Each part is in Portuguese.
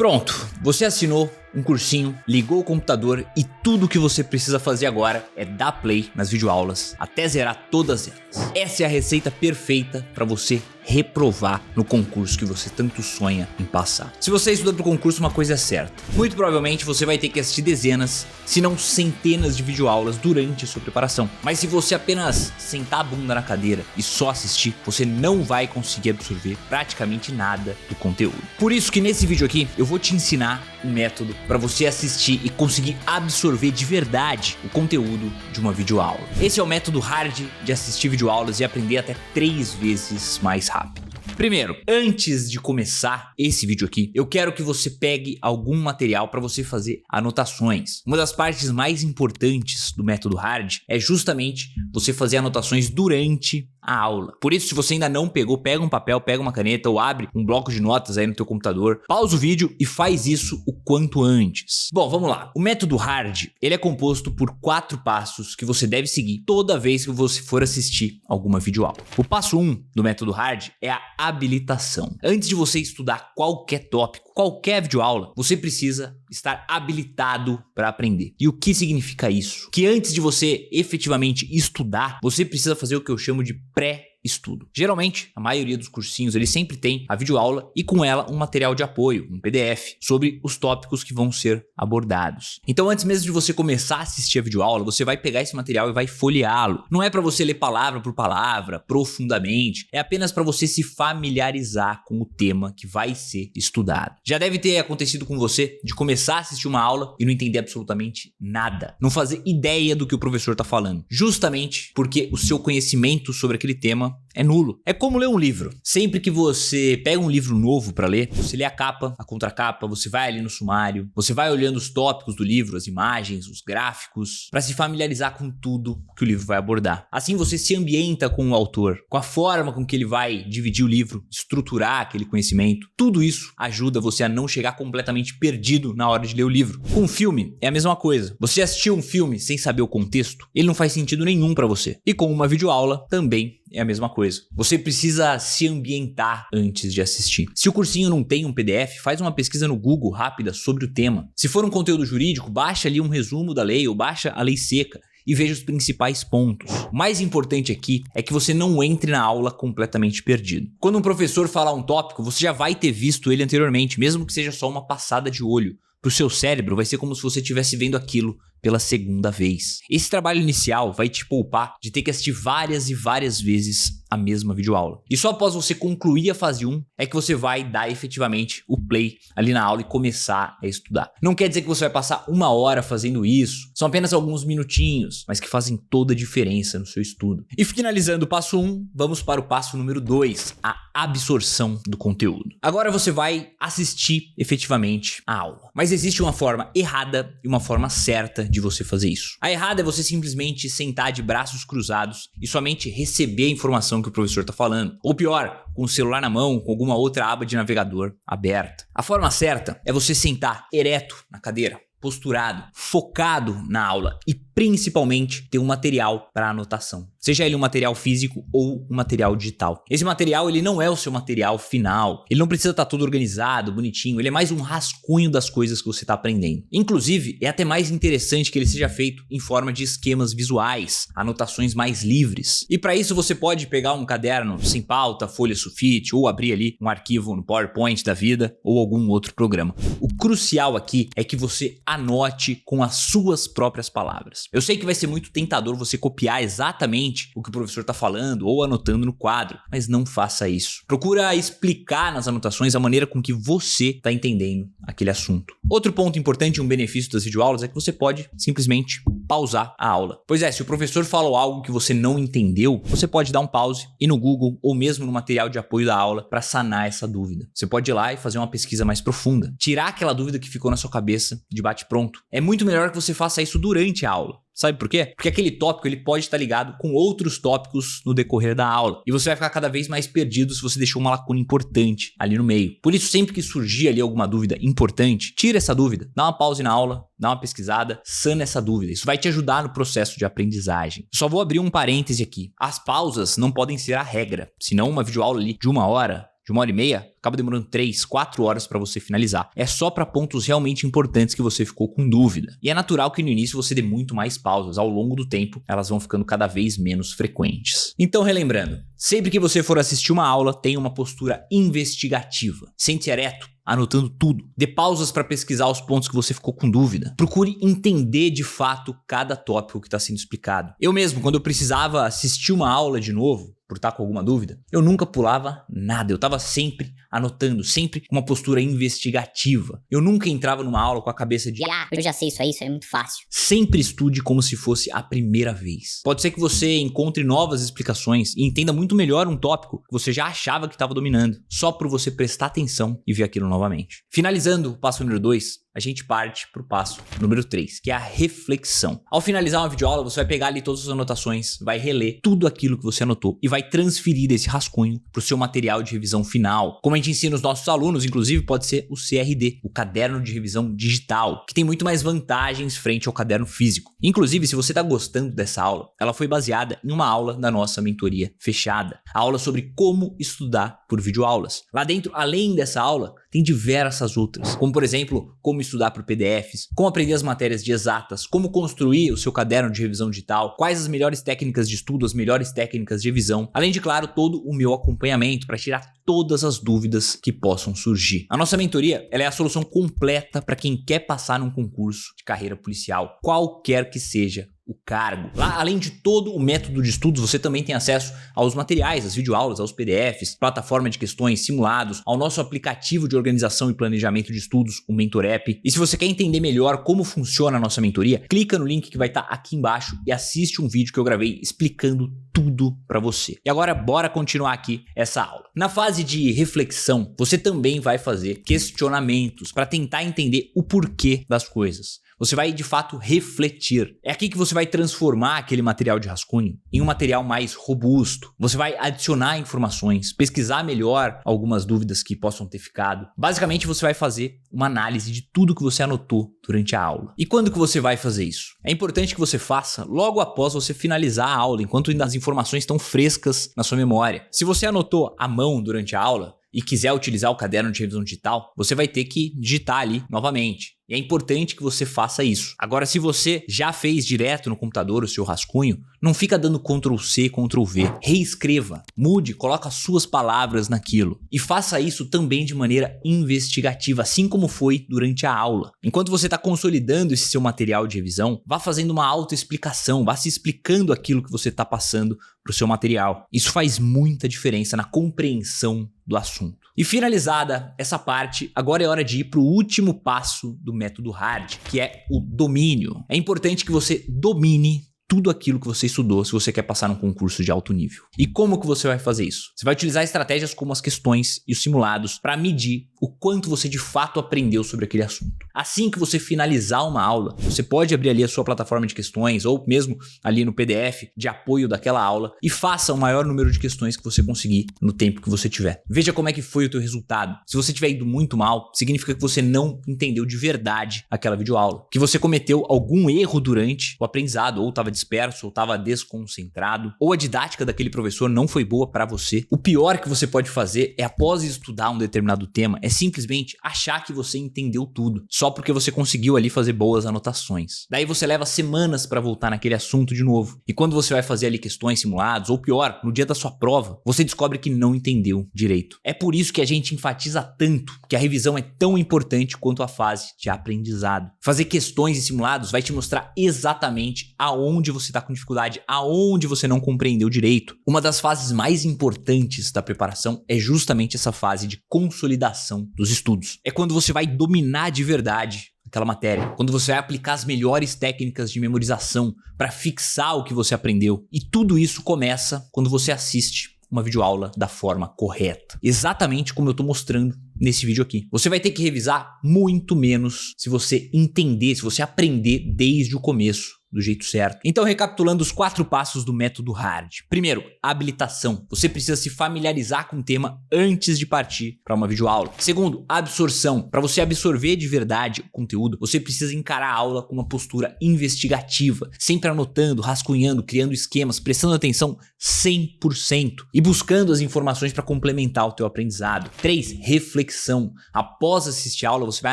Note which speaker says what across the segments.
Speaker 1: Pronto, você assinou um cursinho, ligou o computador e tudo o que você precisa fazer agora é dar play nas videoaulas até zerar todas elas. Essa é a receita perfeita para você reprovar no concurso que você tanto sonha em passar. Se você estuda para o concurso, uma coisa é certa: muito provavelmente você vai ter que assistir dezenas, se não centenas de videoaulas durante a sua preparação. Mas se você apenas sentar a bunda na cadeira e só assistir, você não vai conseguir absorver praticamente nada do conteúdo. Por isso que nesse vídeo aqui eu vou te ensinar um método para você assistir e conseguir absorver de verdade o conteúdo de uma videoaula. Esse é o método hard de assistir videoaulas e aprender até 3 vezes mais rápido. Primeiro, antes de começar esse vídeo aqui, eu quero que você pegue algum material para você fazer anotações. Uma das partes mais importantes do método hard é justamente você fazer anotações durante a aula. Por isso, se você ainda não pegou, pega um papel, pega uma caneta ou abre um bloco de notas aí no teu computador, pausa o vídeo e faz isso o quanto antes. Bom, vamos lá. O método hard, ele é composto por 4 passos que você deve seguir toda vez que você for assistir alguma videoaula. O passo 1 do método hard é a habilitação. Antes de você estudar qualquer tópico, qualquer videoaula, você precisa estar habilitado para aprender. E o que significa isso? Que antes de você efetivamente estudar, você precisa fazer o que eu chamo de pré-estudo. Geralmente, a maioria dos cursinhos, eles sempre tem a videoaula e com ela um material de apoio, um PDF, sobre os tópicos que vão ser abordados. Então, antes mesmo de você começar a assistir a videoaula, você vai pegar esse material e vai folheá-lo. Não é para você ler palavra por palavra, profundamente, é apenas para você se familiarizar com o tema que vai ser estudado. Já deve ter acontecido com você de começar a assistir uma aula e não entender absolutamente nada, não fazer ideia do que o professor está falando, justamente porque o seu conhecimento sobre aquele tema é nulo. É como ler um livro. Sempre que você pega um livro novo para ler, você lê a capa, a contracapa, você vai ali no sumário, você vai olhando os tópicos do livro, as imagens, os gráficos, para se familiarizar com tudo que o livro vai abordar. Assim você se ambienta com o autor, com a forma com que ele vai dividir o livro, estruturar aquele conhecimento. Tudo isso ajuda você a não chegar completamente perdido na hora de ler o livro. Com um filme é a mesma coisa. Você assistiu um filme sem saber o contexto, ele não faz sentido nenhum para você. E com uma videoaula também é a mesma coisa. Você precisa se ambientar antes de assistir. Se o cursinho não tem um PDF, faz uma pesquisa no Google rápida sobre o tema. Se for um conteúdo jurídico, baixa ali um resumo da lei ou baixa a lei seca e veja os principais pontos. O mais importante aqui é que você não entre na aula completamente perdido. Quando um professor falar um tópico, você já vai ter visto ele anteriormente, mesmo que seja só uma passada de olho. Para o seu cérebro vai ser como se você estivesse vendo aquilo pela segunda vez. Esse trabalho inicial vai te poupar de ter que assistir várias e várias vezes a mesma videoaula. E só após você concluir a fase 1 é que você vai dar efetivamente o play ali na aula e começar a estudar. Não quer dizer que você vai passar 1 hora fazendo isso, são apenas alguns minutinhos, mas que fazem toda a diferença no seu estudo. E finalizando o passo 1, vamos para o passo número 2, a absorção do conteúdo. Agora você vai assistir efetivamente a aula. Mas existe uma forma errada e uma forma certa de você fazer isso. A errada é você simplesmente sentar de braços cruzados e somente receber a informação que o professor está falando. Ou pior, com o celular na mão, com alguma outra aba de navegador aberta. A forma certa é você sentar ereto na cadeira, posturado, focado na aula e principalmente ter um material para anotação. Seja ele um material físico ou um material digital. Esse material, ele não é o seu material final. Ele não precisa estar todo organizado, bonitinho. Ele é mais um rascunho das coisas que você está aprendendo. Inclusive, é até mais interessante que ele seja feito em forma de esquemas visuais, anotações mais livres. E para isso você pode pegar um caderno sem pauta, folha sulfite, ou abrir ali um arquivo no PowerPoint da vida ou algum outro programa. O crucial aqui é que você anote com as suas próprias palavras. Eu sei que vai ser muito tentador você copiar exatamente o que o professor está falando ou anotando no quadro, mas não faça isso. Procura explicar nas anotações a maneira com que você está entendendo aquele assunto. Outro ponto importante e um benefício das videoaulas é que você pode simplesmente pausar a aula. Pois é, se o professor falou algo que você não entendeu, você pode dar um pause e no Google ou mesmo no material de apoio da aula para sanar essa dúvida. Você pode ir lá e fazer uma pesquisa mais profunda, tirar aquela dúvida que ficou na sua cabeça de bate-pronto. É muito melhor que você faça isso durante a aula. Sabe por quê? Porque aquele tópico ele pode estar ligado com outros tópicos no decorrer da aula. E você vai ficar cada vez mais perdido se você deixou uma lacuna importante ali no meio. Por isso, sempre que surgir ali alguma dúvida importante, tira essa dúvida, dá uma pause na aula, dá uma pesquisada, sana essa dúvida. Isso vai te ajudar no processo de aprendizagem. Só vou abrir um parêntese aqui. As pausas não podem ser a regra. Senão uma videoaula ali de 1 hora de 1h30, acaba demorando 3, 4 horas para você finalizar. É só para pontos realmente importantes que você ficou com dúvida. E é natural que no início você dê muito mais pausas. Ao longo do tempo, elas vão ficando cada vez menos frequentes. Então, relembrando, sempre que você for assistir uma aula, tenha uma postura investigativa. Sente ereto, anotando tudo. Dê pausas para pesquisar os pontos que você ficou com dúvida. Procure entender de fato cada tópico que está sendo explicado. Eu mesmo, quando eu precisava assistir uma aula de novo, por estar com alguma dúvida, eu nunca pulava nada. Eu estava sempre anotando, sempre com uma postura investigativa. Eu nunca entrava numa aula com a cabeça de
Speaker 2: eu já sei isso aí, isso é muito fácil.
Speaker 1: Sempre estude como se fosse a primeira vez. Pode ser que você encontre novas explicações e entenda muito melhor um tópico que você já achava que estava dominando, só por você prestar atenção e ver aquilo novamente. Finalizando o passo número 2, a gente parte para o passo número 3, que é a reflexão. Ao finalizar uma videoaula, você vai pegar ali todas as anotações, vai reler tudo aquilo que você anotou e vai transferir esse rascunho para o seu material de revisão final. Como a gente ensina os nossos alunos, inclusive pode ser o CRD, o Caderno de Revisão Digital, que tem muito mais vantagens frente ao caderno físico. Inclusive, se você está gostando dessa aula, ela foi baseada em uma aula da nossa mentoria fechada. A aula sobre como estudar por videoaulas. Lá dentro, além dessa aula, tem diversas outras, como por exemplo, como estudar por PDFs, como aprender as matérias de exatas, como construir o seu caderno de revisão digital, quais as melhores técnicas de estudo, as melhores técnicas de revisão, além de, claro, todo o meu acompanhamento para tirar todas as dúvidas que possam surgir. A nossa mentoria, ela é a solução completa para quem quer passar num concurso de carreira policial, qualquer que seja o cargo. Lá, além de todo o método de estudos, você também tem acesso aos materiais, às videoaulas, aos PDFs, plataforma de questões, simulados, ao nosso aplicativo de organização e planejamento de estudos, o Mentor App. E se você quer entender melhor como funciona a nossa mentoria, clica no link que vai estar aqui embaixo e assiste um vídeo que eu gravei explicando tudo para você. E agora, bora continuar aqui essa aula. Na fase de reflexão, você também vai fazer questionamentos para tentar entender o porquê das coisas. Você vai, de fato, refletir. É aqui que você vai transformar aquele material de rascunho em um material mais robusto. Você vai adicionar informações, pesquisar melhor algumas dúvidas que possam ter ficado. Basicamente, você vai fazer uma análise de tudo que você anotou durante a aula. E quando que você vai fazer isso? É importante que você faça logo após você finalizar a aula, enquanto ainda as informações estão frescas na sua memória. Se você anotou à mão durante a aula e quiser utilizar o caderno de revisão digital, você vai ter que digitar ali novamente. E é importante que você faça isso. Agora, se você já fez direto no computador o seu rascunho, não fica dando Ctrl+C, Ctrl+V. Reescreva, mude, coloca as suas palavras naquilo. E faça isso também de maneira investigativa, assim como foi durante a aula. Enquanto você está consolidando esse seu material de revisão, vá fazendo uma autoexplicação, vá se explicando aquilo que você está passando para o seu material. Isso faz muita diferença na compreensão do assunto. E finalizada essa parte, agora é hora de ir para o último passo do método HARD, que é o domínio. É importante que você domine tudo aquilo que você estudou se você quer passar num concurso de alto nível. E como que você vai fazer isso? Você vai utilizar estratégias como as questões e os simulados para medir o quanto você de fato aprendeu sobre aquele assunto. Assim que você finalizar uma aula, você pode abrir ali a sua plataforma de questões ou mesmo ali no PDF de apoio daquela aula e faça o maior número de questões que você conseguir no tempo que você tiver. Veja como é que foi o teu resultado. Se você tiver ido muito mal, significa que você não entendeu de verdade aquela videoaula, que você cometeu algum erro durante o aprendizado, ou estava disperso, ou estava desconcentrado, ou a didática daquele professor não foi boa para você. O pior que você pode fazer é, após estudar um determinado tema, é simplesmente achar que você entendeu tudo, só porque você conseguiu ali fazer boas anotações. Daí você leva semanas para voltar naquele assunto de novo. E quando você vai fazer ali questões simuladas, ou pior, no dia da sua prova, você descobre que não entendeu direito. É por isso que a gente enfatiza tanto que a revisão é tão importante quanto a fase de aprendizado. Fazer questões e simulados vai te mostrar exatamente aonde você está com dificuldade, aonde você não compreendeu direito. Uma das fases mais importantes da preparação é justamente essa fase de consolidação dos estudos. É quando você vai dominar de verdade aquela matéria, quando você vai aplicar as melhores técnicas de memorização para fixar o que você aprendeu. E tudo isso começa quando você assiste uma videoaula da forma correta. Exatamente como eu estou mostrando nesse vídeo aqui. Você vai ter que revisar muito menos se você entender, se você aprender desde o começo do jeito certo. Então, recapitulando os 4 passos do método HARD. Primeiro, habilitação. Você precisa se familiarizar com o tema antes de partir para uma videoaula. Segundo, absorção. Para você absorver de verdade o conteúdo, você precisa encarar a aula com uma postura investigativa, sempre anotando, rascunhando, criando esquemas, prestando atenção 100% e buscando as informações para complementar o teu aprendizado. 3, reflexão. Após assistir a aula, você vai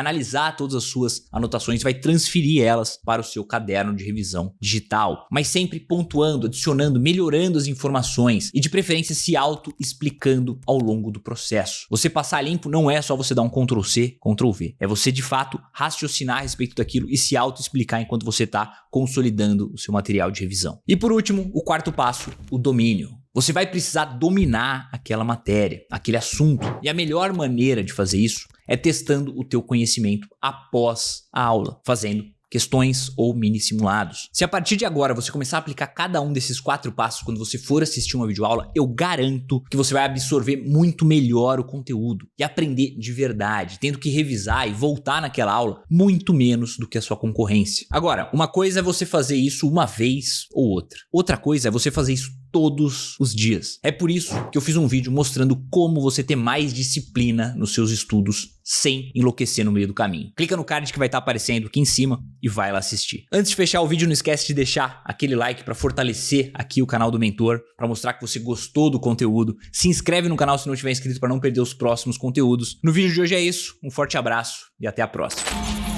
Speaker 1: analisar todas as suas anotações e vai transferir elas para o seu caderno de revisão digital, mas sempre pontuando, adicionando, melhorando as informações e de preferência se auto-explicando ao longo do processo. Você passar limpo não é só você dar um Ctrl+C, Ctrl+V, é você de fato raciocinar a respeito daquilo e se auto-explicar enquanto você está consolidando o seu material de revisão. E por último, o 4º passo, o domínio. Você vai precisar dominar aquela matéria, aquele assunto. E a melhor maneira de fazer isso é testando o teu conhecimento após a aula, fazendo questões ou mini simulados. Se a partir de agora você começar a aplicar cada um desses 4 passos quando você for assistir uma videoaula, eu garanto que você vai absorver muito melhor o conteúdo e aprender de verdade, tendo que revisar e voltar naquela aula muito menos do que a sua concorrência. Agora, uma coisa é você fazer isso uma vez ou outra. Outra coisa é você fazer isso todos os dias. É por isso que eu fiz um vídeo mostrando como você ter mais disciplina nos seus estudos sem enlouquecer no meio do caminho. Clica no card que vai estar aparecendo aqui em cima e vai lá assistir. Antes de fechar o vídeo, não esquece de deixar aquele like para fortalecer aqui o canal do Mentor, para mostrar que você gostou do conteúdo. Se inscreve no canal se não estiver inscrito para não perder os próximos conteúdos. No vídeo de hoje é isso. Um forte abraço e até a próxima.